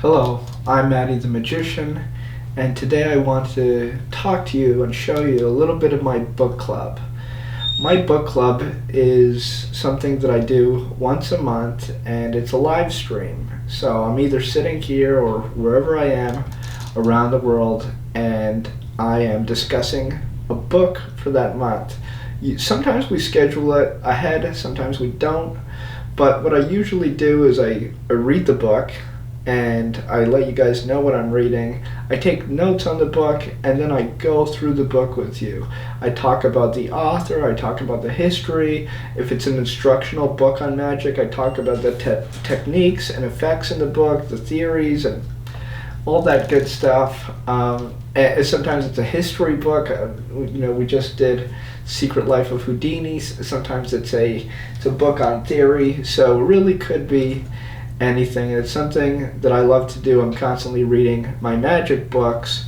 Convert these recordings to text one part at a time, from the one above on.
Hello, I'm Maddie the Magician, and today I want to talk to you and show you a little bit of my book club. My book club is something that I do once a month, and it's a live stream. So I'm either sitting here or wherever I am around the world, and I am discussing a book for that month. Sometimes we schedule it ahead, sometimes we don't, but what I usually do is I read the book and I let you guys know what I'm reading. I take notes on the book and then I go through the book with you. I talk about the author, I talk about the history. If it's an instructional book on magic, I talk about the techniques and effects in the book, the theories, and all that good stuff. And sometimes it's a history book. We just did Secret Life of Houdini. Sometimes it's a book on theory. So it really could be anything. It's something that I love to do. I'm constantly reading my magic books,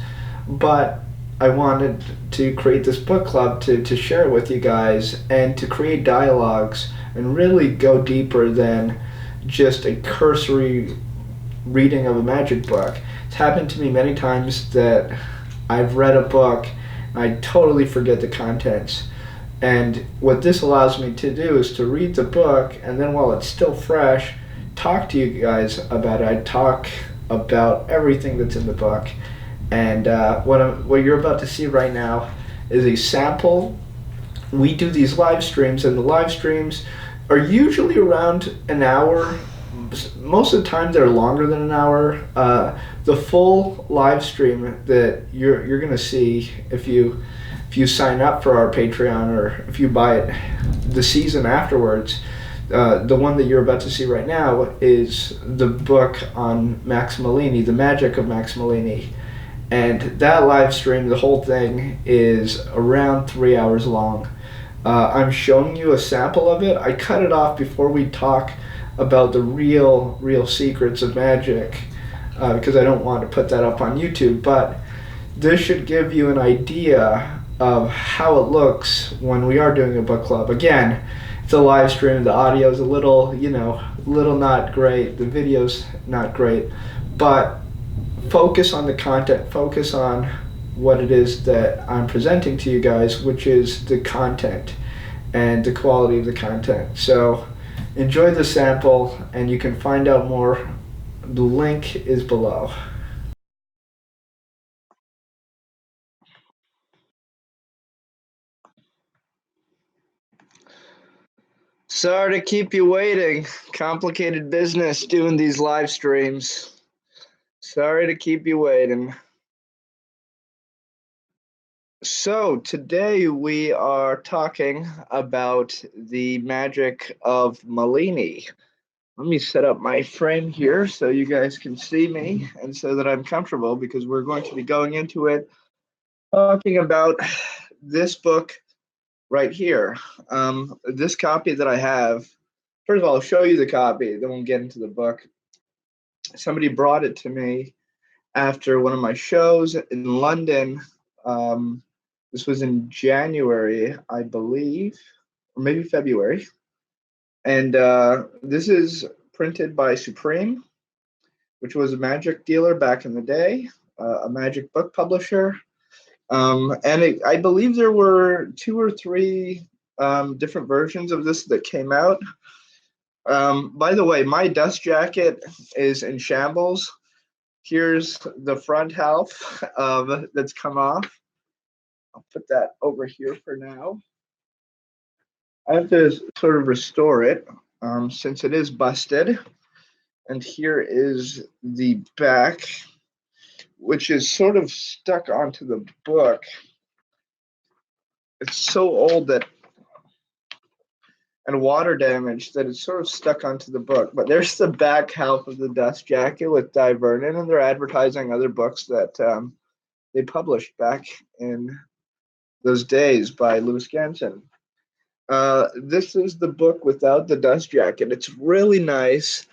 but I wanted to create this book club to share with you guys and to create dialogues and really go deeper than just a cursory reading of a magic book. It's happened to me many times that I've read a book and I totally forget the contents. And what this allows me to do is to read the book and then while it's still fresh, talk to you guys about it. I talk about everything that's in the book. And what you're about to see right now is a sample. We do these live streams, and the live streams are usually around an hour. Most of the time, they're longer than an hour. The full live stream that you're gonna see if you sign up for our Patreon or if you buy it the season afterwards. The one that you're about to see right now is the book on Max Malini, The Magic of Max Malini. And that live stream, the whole thing, is around 3 hours long. I'm showing you a sample of it. I cut it off before we talk about the real secrets of magic because I don't want to put that up on YouTube. But this should give you an idea of how it looks when we are doing a book club. Again, it's a live stream. The audio is a little not great. The video's not great, but focus on the content. Focus on what it is that I'm presenting to you guys, which is the content and the quality of the content. So enjoy the sample, and you can find out more. The link is below. Sorry to keep you waiting. Complicated business doing these live streams. Sorry to keep you waiting. So today we are talking about the magic of Malini. Let me set up my frame here so you guys can see me and so that I'm comfortable because we're going to be going into it talking about this book right here. This copy that I have, first of all, I'll show you the copy, then we'll get into the book. Somebody brought it to me after one of my shows in London. This was in January, I believe, or maybe February. And this is printed by Supreme, which was a magic dealer back in the day, a magic book publisher. I believe there were two or three different versions of this that came out. By the way, my dust jacket is in shambles. Here's the front half of that's come off. I'll put that over here for now. I have to sort of restore it since it is busted. And here is the back, which is sort of stuck onto the book. It's so old that and water damage that it's sort of stuck onto the book. But there's the back half of the dust jacket with Di Vernon, and they're advertising other books that they published back in those days by Louis Ganson. This is the book without the dust jacket. It's really nice.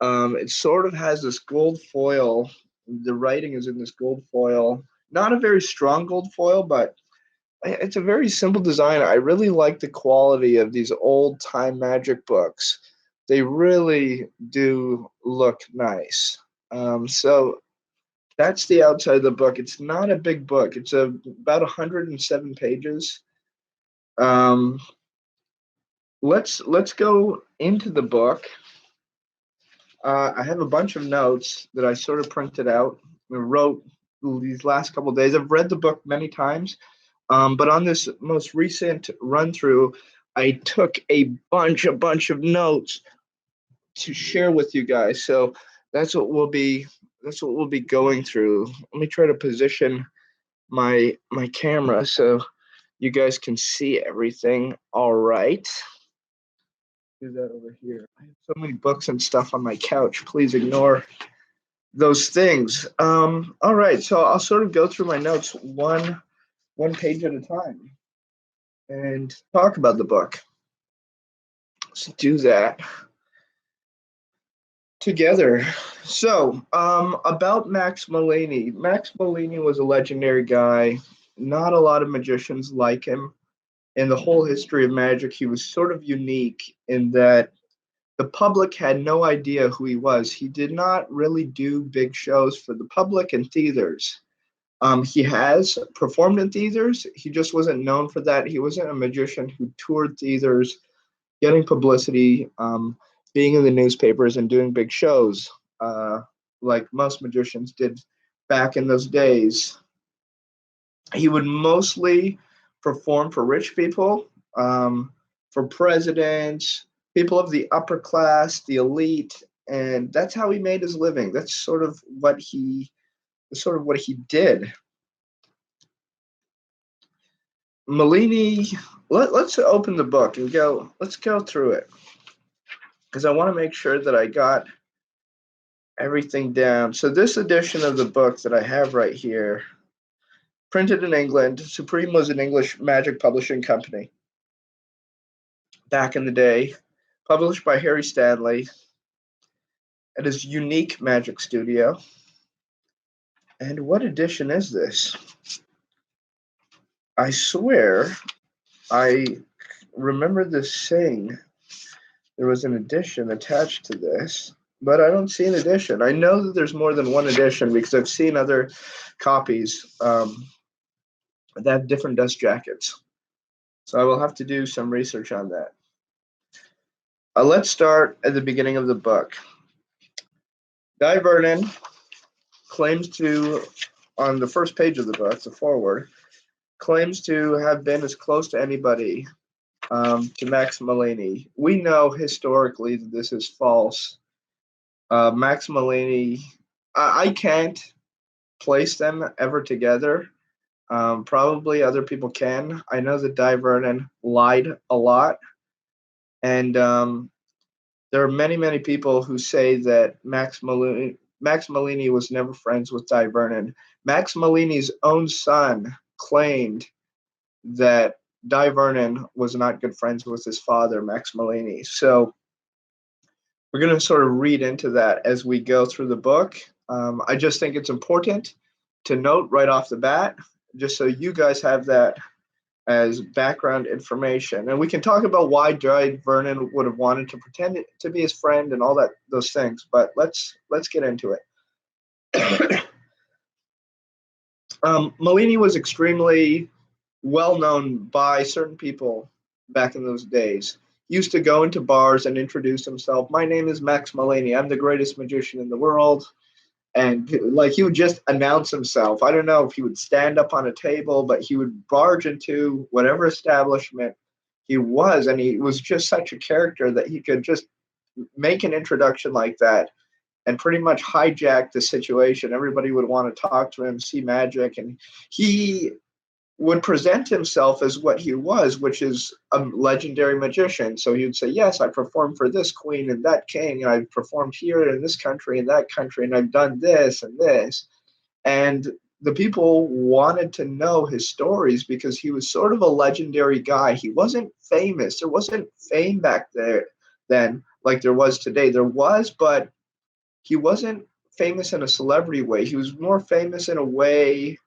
It sort of has this gold foil. The writing is in this gold foil. Not a very strong gold foil, but it's a very simple design. I really like the quality of these old time magic books. They really do look nice. So that's the outside of the book. It's not a big book. It's about 107 pages. Um, let's go into the book. I have a bunch of notes that I sort of printed out and wrote these last couple of days. I've read the book many times, but on this most recent run through, I took a bunch of notes to share with you guys. So that's what we'll be that's what we'll be going through. Let me try to position my camera so you guys can see everything. All right. Do that over here. I have so many books and stuff on my couch. Please ignore those things. All right, so I'll sort of go through my notes one page at a time and talk about the book. Let's do that together. So, about Max Malini. Max Malini was a legendary guy. Not a lot of magicians like him. In the whole history of magic, he was sort of unique in that the public had no idea who he was. He did not really do big shows for the public in theaters. He has performed in theaters. He just wasn't known for that. He wasn't a magician who toured theaters, getting publicity, being in the newspapers, and doing big shows like most magicians did back in those days. He would mostly perform for rich people, for presidents, people of the upper class, the elite, and that's how he made his living. That's sort of what he did. Malini, let's open the book and go. Let's go through it because I want to make sure that I got everything down. So this edition of the book that I have right here, printed in England. Supreme was an English magic publishing company back in the day, published by Harry Stanley at his unique magic studio. And what edition is this? I swear I remember this saying there was an edition attached to this, but I don't see an edition. I know that there's more than one edition because I've seen other copies that have different dust jackets. So I will have to do some research on that. Let's start at the beginning of the book. Guy Vernon claims to, on the first page of the book, the foreword, claims to have been as close to anybody to Max Malini. We know historically that this is false. Max Malini, I can't place them ever together. Probably other people can. I know that Guy Vernon lied a lot, and there are many people who say that Max Malini was never friends with Guy Vernon. Max Malini's own son claimed that Guy Vernon was not good friends with his father, Max Malini. So we're going to sort of read into that as we go through the book. I just think it's important to note right off the bat, just so you guys have that as background information. And we can talk about why Guy Vernon would have wanted to pretend to be his friend and all those things, but let's get into it. Malini was extremely well known by certain people back in those days. He used to go into bars and introduce himself. My name is Max Malini. I'm the greatest magician in the world. And like he would just announce himself. I don't know if he would stand up on a table, but he would barge into whatever establishment he was, and he was just such a character that he could just make an introduction like that and pretty much hijack the situation. Everybody would want to talk to him, see magic, and he would present himself as what he was, which is a legendary magician. So he would say, yes, I performed for this queen and that king, and I've performed here in this country and that country, and I've done this and this. And the people wanted to know his stories because he was sort of a legendary guy. He wasn't famous. There wasn't fame back there then like there was today. There was, but he wasn't famous in a celebrity way. He was more famous in a way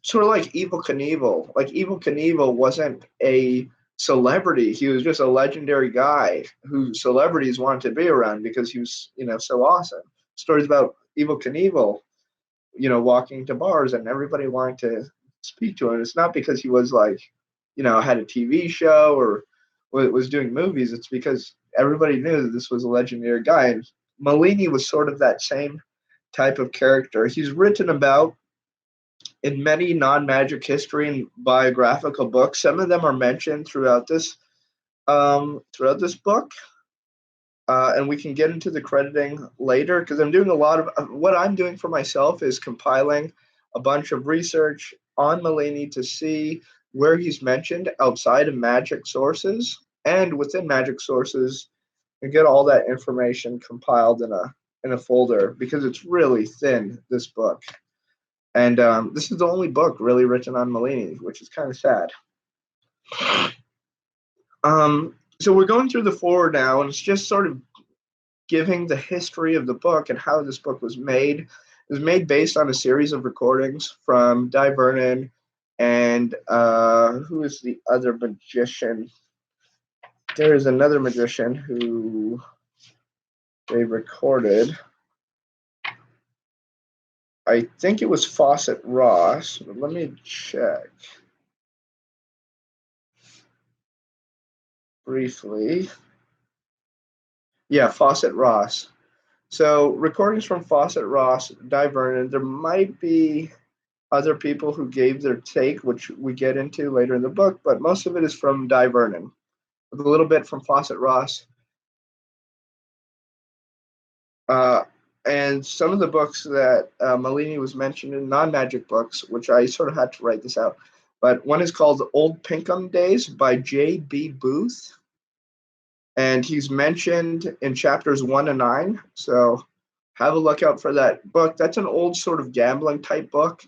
sort of like Evel Knievel. Like Evel Knievel wasn't a celebrity. He was just a legendary guy who celebrities wanted to be around because he was, so awesome. stories about Evel Knievel, walking to bars and everybody wanting to speak to him. It's not because he was like, had a TV show or was doing movies. It's because everybody knew that this was a legendary guy. And Malini was sort of that same type of character. He's written about in many non-magic history and biographical books. Some of them are mentioned throughout this book. And we can get into the crediting later because I'm doing a lot of what I'm doing for myself is compiling a bunch of research on Malini to see where he's mentioned outside of magic sources and within magic sources and get all that information compiled in a folder because it's really thin, this book. And this is the only book really written on Malini, which is kind of sad. So we're going through the foreword now, and it's just sort of giving the history of the book and how this book was made. It was made based on a series of recordings from Di Vernon and who is the other magician? There is another magician who they recorded. I think it was Fawcett Ross, but let me check briefly. Yeah, Fawcett Ross. So recordings from Fawcett Ross, Di Vernon. There might be other people who gave their take, which we get into later in the book, but most of it is from Di Vernon, with a little bit from Fawcett Ross. And some of the books that Malini was mentioned in, non-magic books, which I sort of had to write this out, but one is called Old Pinkham Days by J.B. Booth. And he's mentioned in chapters 1 and 9. So have a look out for that book. That's an old sort of gambling type book.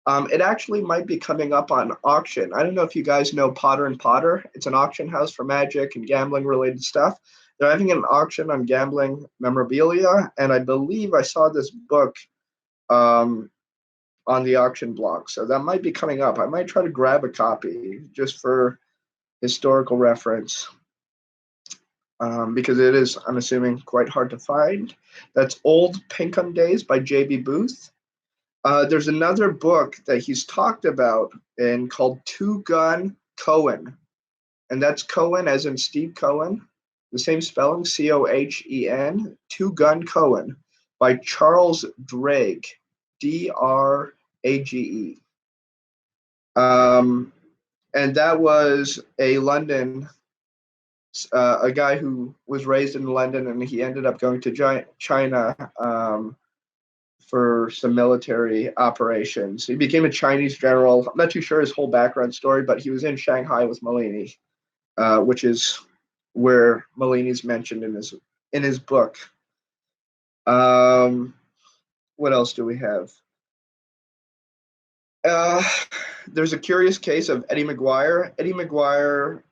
It actually might be coming up on auction. I don't know if you guys know Potter and Potter. It's an auction house for magic and gambling related stuff. They're having an auction on gambling memorabilia, and I believe I saw this book on the auction blog. So that might be coming up. I might try to grab a copy just for historical reference. Because it is, I'm assuming, quite hard to find. That's Old Pinkham Days by J.B. Booth. There's another book that he's talked about and called Two Gun Cohen. And that's Cohen as in Steve Cohen, the same spelling, Cohen, Two Gun Cohen by Charles Drage, Drage. And that was a guy who was raised in London, and he ended up going to China for some military operations. He became a Chinese general. I'm not too sure his whole background story, but he was in Shanghai with Malini, which is where Malini's mentioned in his book. What else do we have? There's a curious case of Eddie McGuire. Eddie McGuire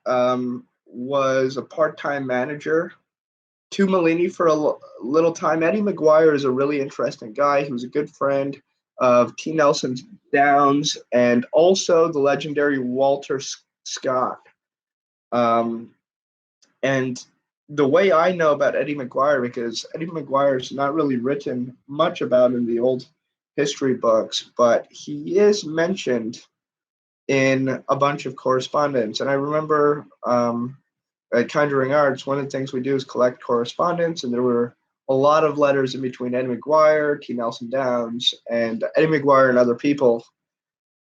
was a part-time manager to Malini for a little time. Eddie McGuire is a really interesting guy. He was a good friend of T. Nelson Downs and also the legendary Walter Scott. And the way I know about Eddie McGuire, because Eddie McGuire is not really written much about in the old history books, but he is mentioned in a bunch of correspondence. And I remember at Conjuring Arts, one of the things we do is collect correspondence, and there were a lot of letters in between Eddie McGuire, T. Nelson Downs, and Eddie McGuire and other people.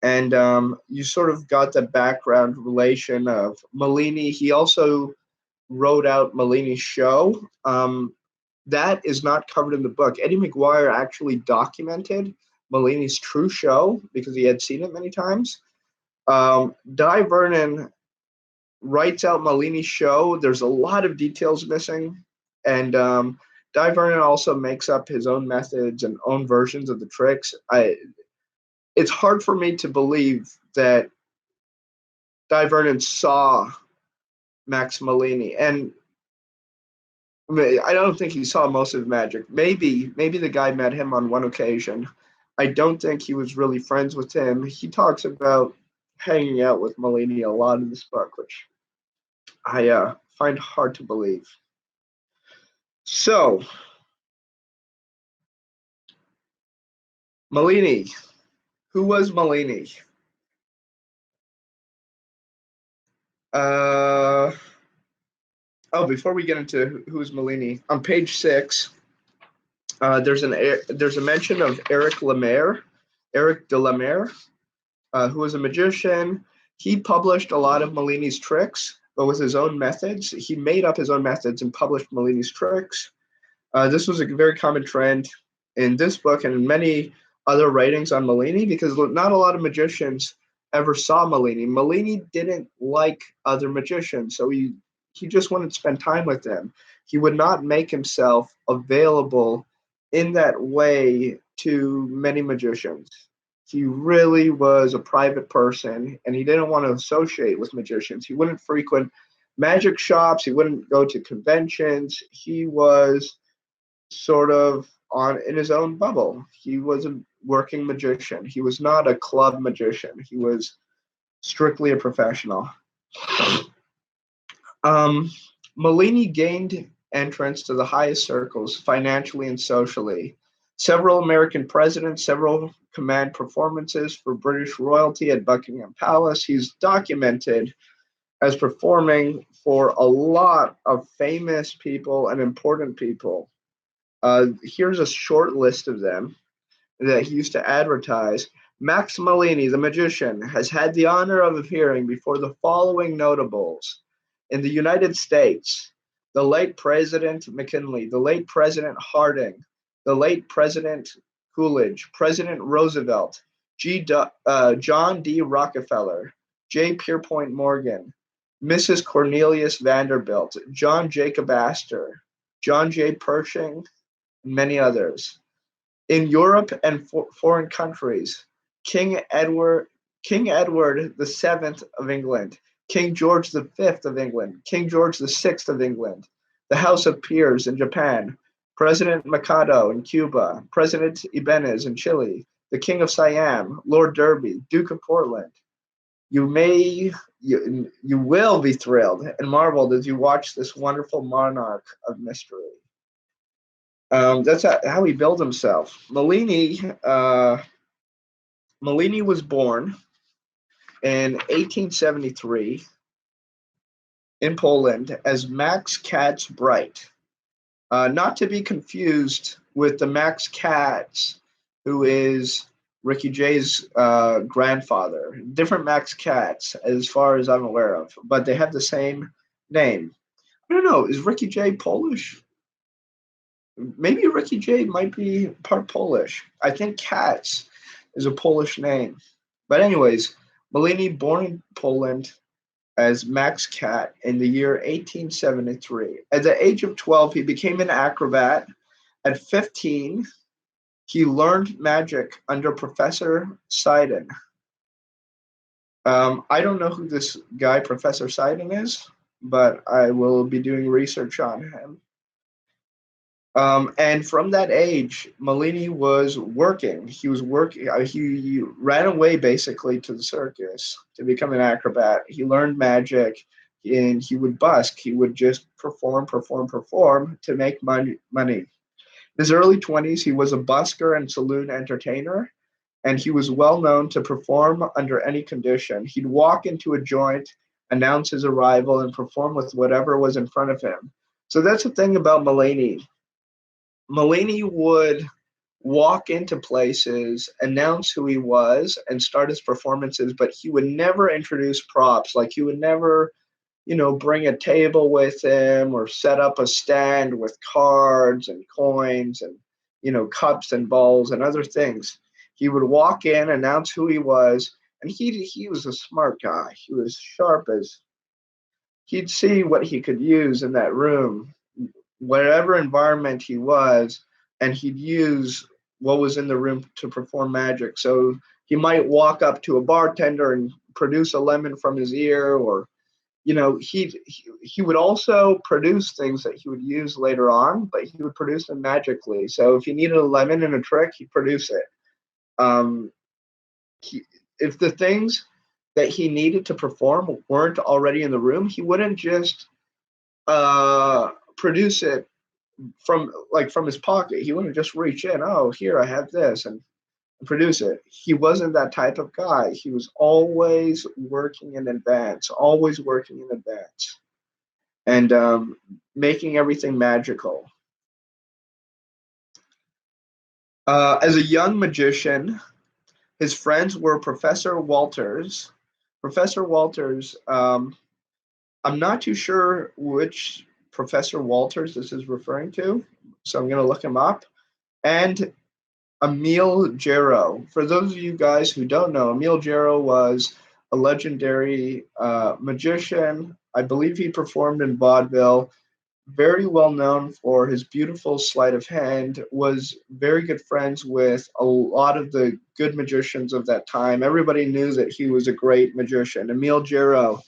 And you sort of got the background relation of Malini. He also wrote out Malini's show. That is not covered in the book. Eddie McGuire actually documented Malini's true show because he had seen it many times. Di Vernon writes out Malini's show. There's a lot of details missing. And Di Vernon also makes up his own methods and own versions of the tricks. It's hard for me to believe that Di Vernon saw Max Malini. And I don't think he saw most of magic. Maybe the guy met him on one occasion. I don't think he was really friends with him. He talks about hanging out with Malini a lot in this book, which I find hard to believe. So Malini. Who was Malini? Uh, Before we get into who's Malini, on page 6, there's a mention of Eric de Lemaire, who was a magician. He published a lot of Malini's tricks, but with his own methods. He made up his own methods and published Malini's tricks. This was a very common trend in this book and in many other writings on Malini because not a lot of magicians ever saw Malini. Malini didn't like other magicians, so he just wanted to spend time with them. He would not make himself available in that way to many magicians. He really was a private person and he didn't want to associate with magicians. He wouldn't frequent magic shops, he wouldn't go to conventions. He was sort of on in his own bubble. He was a working magician. He was not a club magician. He was strictly a professional. Um, Malini gained entrance to the highest circles financially and socially. Several American presidents, several command performances for British royalty at Buckingham Palace. He's documented as performing for a lot of famous people and important people. Here's a short list of them that he used to advertise. Max Malini, the magician, has had the honor of appearing before the following notables. In the United States, the late President McKinley, the late President Harding, the late President Coolidge, President Roosevelt, John D. Rockefeller, J. Pierpont Morgan, Mrs. Cornelius Vanderbilt, John Jacob Astor, John J. Pershing, and many others. In Europe and foreign countries, King Edward the Seventh of England, King George the Fifth of England, King George the Sixth of England, the House of Peers in Japan, President Mikado in Cuba, President Ibanez in Chile, the King of Siam, Lord Derby, Duke of Portland. You will be thrilled and marveled as you watch this wonderful monarch of mystery. That's how he built himself. Malini was born in 1873 in Poland as Max Katz Bright, not to be confused with the Max Katz, who is Ricky Jay's grandfather. Different Max Katz, as far as I'm aware of, but they have the same name. I don't know. Is Ricky Jay Polish? Maybe Ricky Jay might be part Polish. I think Katz is a Polish name. But anyways, Malini, born in Poland as Max Cat in the year 1873. At the age of 12, he became an acrobat. At 15, he learned magic under Professor Sidon. I don't know who this guy, Professor Sidon, is, but I will be doing research on him. And from that age, Malini was working. He was working. He ran away basically to the circus to become an acrobat. He learned magic, and he would busk. He would just perform to make money. In his early 20s, he was a busker and saloon entertainer, and he was well known to perform under any condition. He'd walk into a joint, announce his arrival, and perform with whatever was in front of him. So that's the thing about Malini. Malini would walk into places, announce who he was, and start his performances, but he would never introduce props. Like he would never, bring a table with him or set up a stand with cards and coins and, cups and balls and other things. He would walk in, announce who he was, and he was a smart guy. He was sharp as he'd see what he could use in that room, whatever environment he was, and he'd use what was in the room to perform magic. So he might walk up to a bartender and produce a lemon from his ear, or he would also produce things that he would use later on, but he would produce them magically. So if he needed a lemon in a trick, he'd produce it. If the things that he needed to perform weren't already in the room, he wouldn't just produce it from his pocket. He wouldn't just reach in, oh, here I have this, and produce it. He wasn't that type of guy. He was always working in advance, always working in advance, and making everything magical. As a young magician, his friends were Professor Walters. Professor Walters, I'm not too sure which Professor Walters this is referring to, so I'm going to look him up. And Emil Jarrow. For those of you guys who don't know, Emil Jarrow was a legendary magician. I believe he performed in vaudeville. Very well known for his beautiful sleight of hand, was very good friends with a lot of the good magicians of that time. Everybody knew that he was a great magician. Emil Jarrow.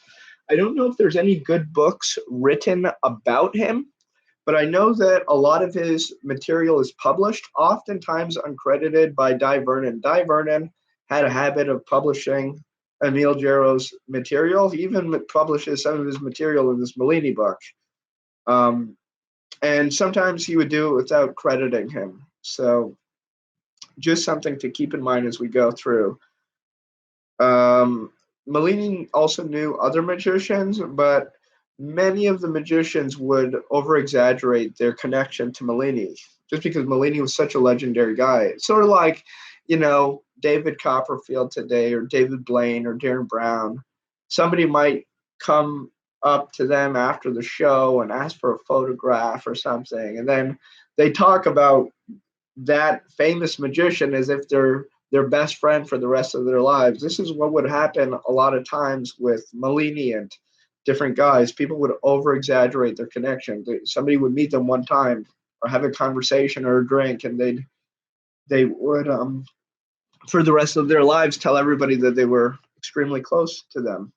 I don't know if there's any good books written about him, but I know that a lot of his material is published, oftentimes uncredited by Di Vernon. Di Vernon had a habit of publishing Emil Jarrow's material. He even publishes some of his material in this Malini book. Um, and sometimes he would do it without crediting him. So just something to keep in mind as we go through. Malini also knew other magicians, but many of the magicians would over exaggerate their connection to Malini just because Malini was such a legendary guy. It's sort of like, David Copperfield today or David Blaine or Darren Brown. Somebody might come up to them after the show and ask for a photograph or something. And then they talk about that famous magician as if they're their best friend for the rest of their lives. This is what would happen a lot of times with Malini and different guys. People would over exaggerate their connection. Somebody would meet them one time or have a conversation or a drink, and they would for the rest of their lives tell everybody that they were extremely close to them.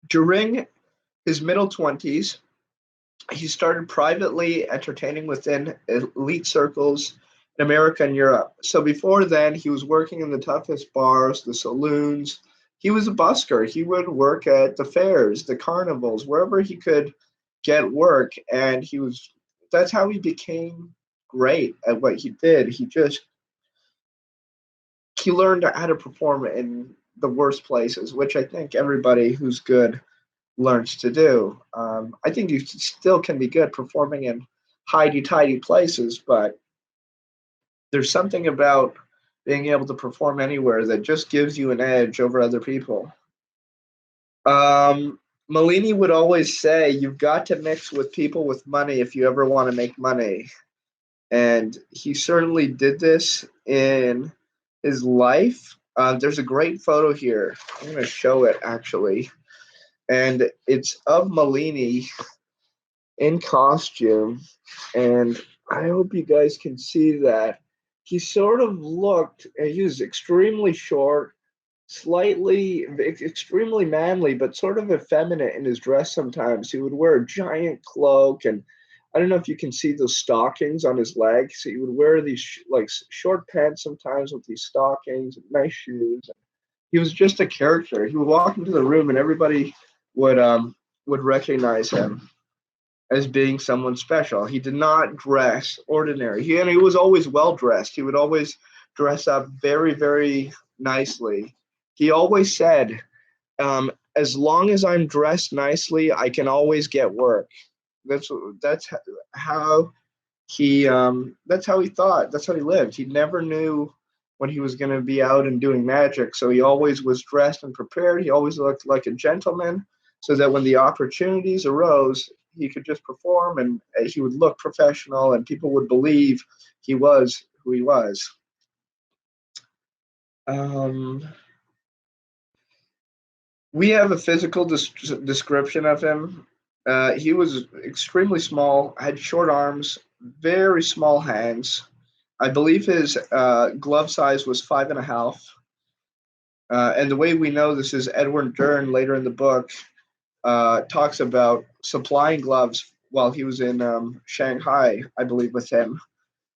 During his middle 20s, he started privately entertaining within elite circles in America and Europe. So before then, he was working in the toughest bars, the saloons. He was a busker. He would work at the fairs, the carnivals, wherever he could get work. And that's how he became great at what he did. He learned how to perform in the worst places, which I think everybody who's good learns to do. I think you still can be good performing in hidey-tidy places, but there's something about being able to perform anywhere that just gives you an edge over other people. Malini would always say, you've got to mix with people with money if you ever want to make money. And he certainly did this in his life. There's a great photo here. I'm going to show it, actually. And it's of Malini in costume, and I hope you guys can see that. He sort of looked, he was extremely short, extremely manly, but sort of effeminate in his dress sometimes. He would wear a giant cloak, and I don't know if you can see those stockings on his legs. So he would wear these short pants sometimes with these stockings and nice shoes. He was just a character. He would walk into the room and everybody would recognize him as being someone special. He did not dress ordinary. He was always well dressed. He would always dress up very, very nicely. He always said, "As long as I'm dressed nicely, I can always get work." That's how that's how he thought. That's how he lived. He never knew when he was going to be out and doing magic, so he always was dressed and prepared. He always looked like a gentleman, so that when the opportunities arose, he could just perform and he would look professional and people would believe he was who he was. We have a physical description of him. He was extremely small, had short arms, very small hands. I believe his glove size was 5.5. And the way we know this is Edward Dern later in the book talks about supplying gloves while he was in Shanghai, I believe, with him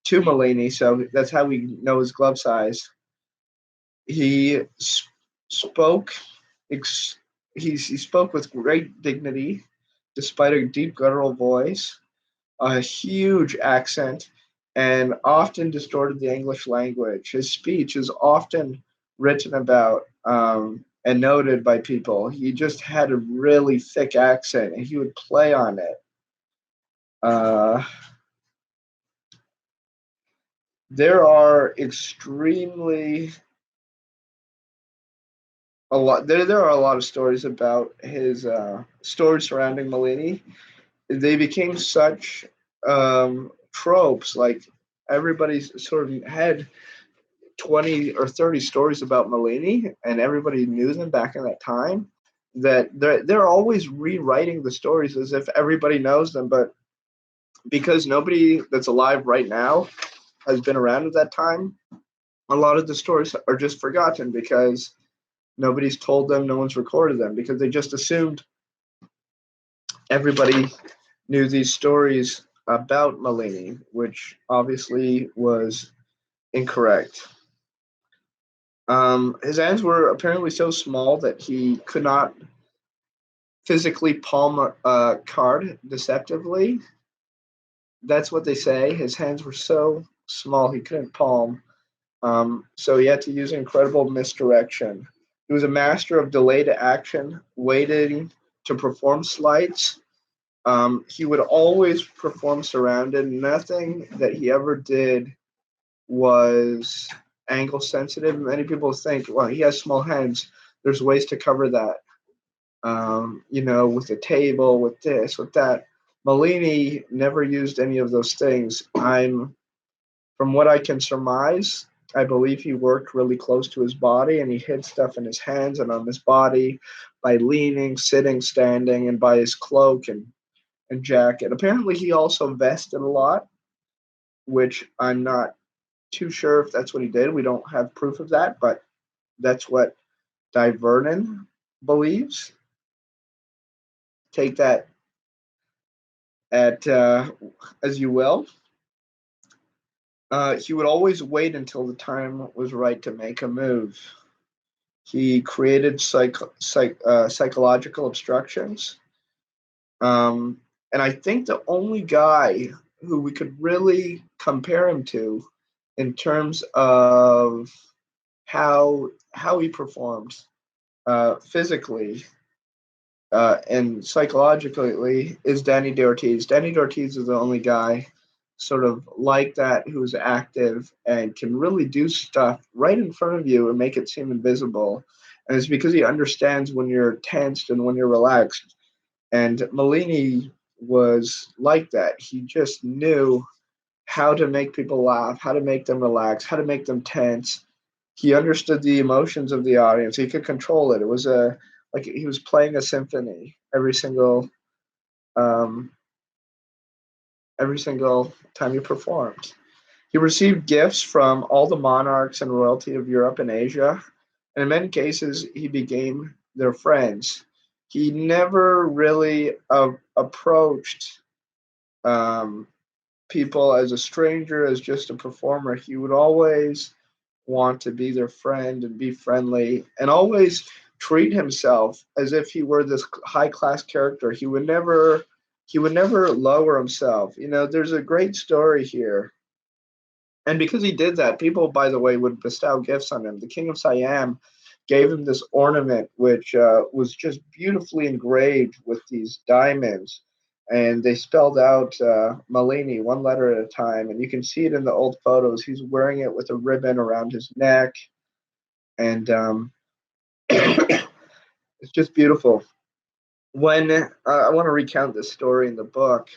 to Malini. So that's how we know his glove size. He spoke. He spoke with great dignity, despite a deep guttural voice. a huge accent and often distorted the English language. His speech is often written about and noted by people. He just had a really thick accent and he would play on it. Uh, there are extremely a lot there are a lot of stories about his stories surrounding Malini. They became such tropes. Like everybody's sort of had 20 or 30 stories about Malini, and everybody knew them back in that time. That they're always rewriting the stories as if everybody knows them, but because nobody that's alive right now has been around at that time, a lot of the stories are just forgotten because nobody's told them, no one's recorded them, because they just assumed everybody knew these stories about Malini, which obviously was incorrect. His hands were apparently so small that he could not physically palm a card deceptively. That's what they say. His hands were so small he couldn't palm. So he had to use incredible misdirection. He was a master of delayed action, waiting to perform sleights. He would always perform surrounded. Nothing that he ever did was angle sensitive. Many people think, well, he has small hands. There's ways to cover that. With a table, with this, with that. Malini never used any of those things. From what I can surmise, I believe he worked really close to his body and he hid stuff in his hands and on his body by leaning, sitting, standing, and by his cloak and jacket. Apparently, he also vested a lot, which I'm not too sure if that's what he did. We don't have proof of that, but that's what Vernon believes. Take that at as you will. He would always wait until the time was right to make a move. He created psychological obstructions. And I think the only guy who we could really compare him to in terms of how he performed physically and psychologically is Danny D'Ortiz. Danny D'Ortiz is the only guy sort of like that who's active and can really do stuff right in front of you and make it seem invisible. And it's because he understands when you're tensed and when you're relaxed. And Malini was like that. He just knew how to make people laugh, how to make them relax, how to make them tense. He understood the emotions of the audience. He could control it. It was like he was playing a symphony um, every single time he performed. He received gifts from all the monarchs and royalty of Europe and Asia, and in many cases, he became their friends. He never really approached um, people as a stranger, as just a performer. He would always want to be their friend and be friendly and always treat himself as if he were this high class character. He would never lower himself. There's a great story here. And because he did that, people, by the way, would bestow gifts on him. The king of Siam gave him this ornament, which was just beautifully engraved with these diamonds. And they spelled out Malini one letter at a time. And you can see it in the old photos. He's wearing it with a ribbon around his neck. And it's just beautiful. When I want to recount this story in the book.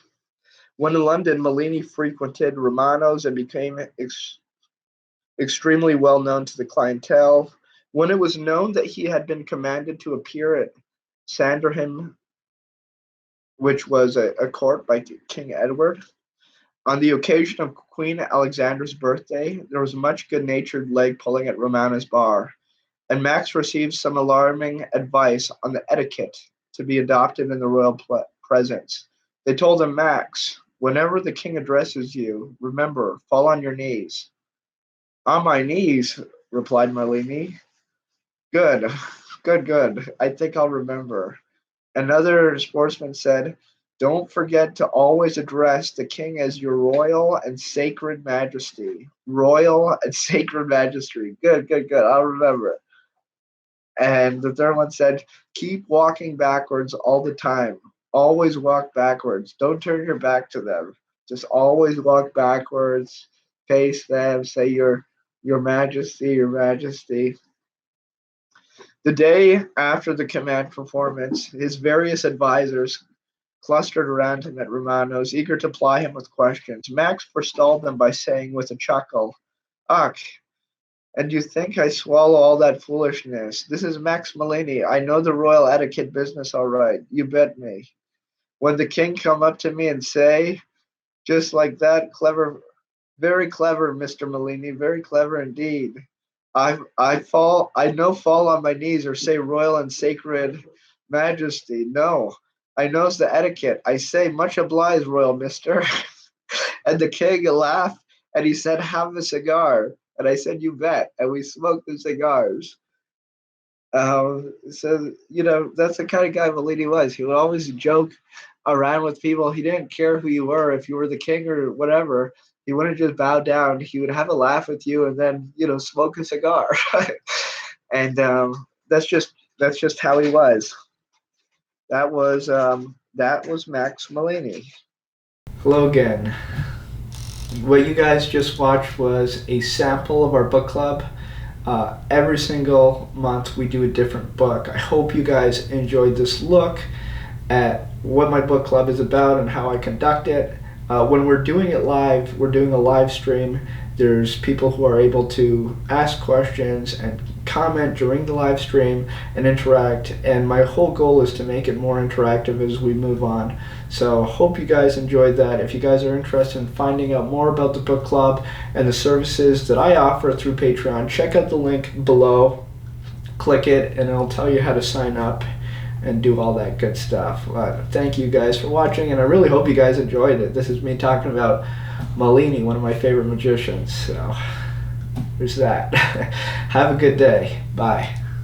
When in London, Malini frequented Romano's and became extremely well known to the clientele. When it was known that he had been commanded to appear at Sandringham, which was a court by King Edward, on the occasion of Queen Alexandra's birthday, there was much good natured leg pulling at Romana's bar, and Max received some alarming advice on the etiquette to be adopted in the royal presence. They told him, Max, whenever the king addresses you, remember, fall on your knees. On my knees, replied Malini. Good, good, good. I think I'll remember. Another sportsman said, Don't forget to always address the king as your royal and sacred majesty. Royal and sacred majesty. Good, good, good. I'll remember. And the third one said, keep walking backwards all the time. Always walk backwards. Don't turn your back to them. Just always walk backwards. Face them. Say your majesty, your majesty. The day after the command performance, his various advisors clustered around him at Romano's, eager to ply him with questions. Max forestalled them by saying with a chuckle, Ach, and you think I swallow all that foolishness? This is Max Malini. I know the royal etiquette business all right. You bet me. When the king come up to me and say, just like that, clever, very clever, Mr. Malini, very clever indeed. I fall on my knees or say royal and sacred majesty. No, I knows the etiquette. I say much obliged, royal mister. And the king laughed and he said, have a cigar. And I said, you bet. And we smoked the cigars. So, that's the kind of guy Malini was. He would always joke around with people. He didn't care who you were, if you were the king or whatever. He wouldn't just bow down. He would have a laugh with you and then, smoke a cigar. And that's just how he was. That was Max Malini. Hello again. What you guys just watched was a sample of our book club. Every single month we do a different book. I hope you guys enjoyed this look at what my book club is about and how I conduct it. When we're doing it live, we're doing a live stream. There's people who are able to ask questions and comment during the live stream and interact, and my whole goal is to make it more interactive as we move on. So hope you guys enjoyed that. If you guys are interested in finding out more about the book club and the services that I offer through Patreon, check out the link below, click it, and it'll tell you how to sign up and do all that good stuff. Thank you guys for watching, and I really hope you guys enjoyed it. This is me talking about Malini, one of my favorite magicians. So there's that. Have a good day. Bye.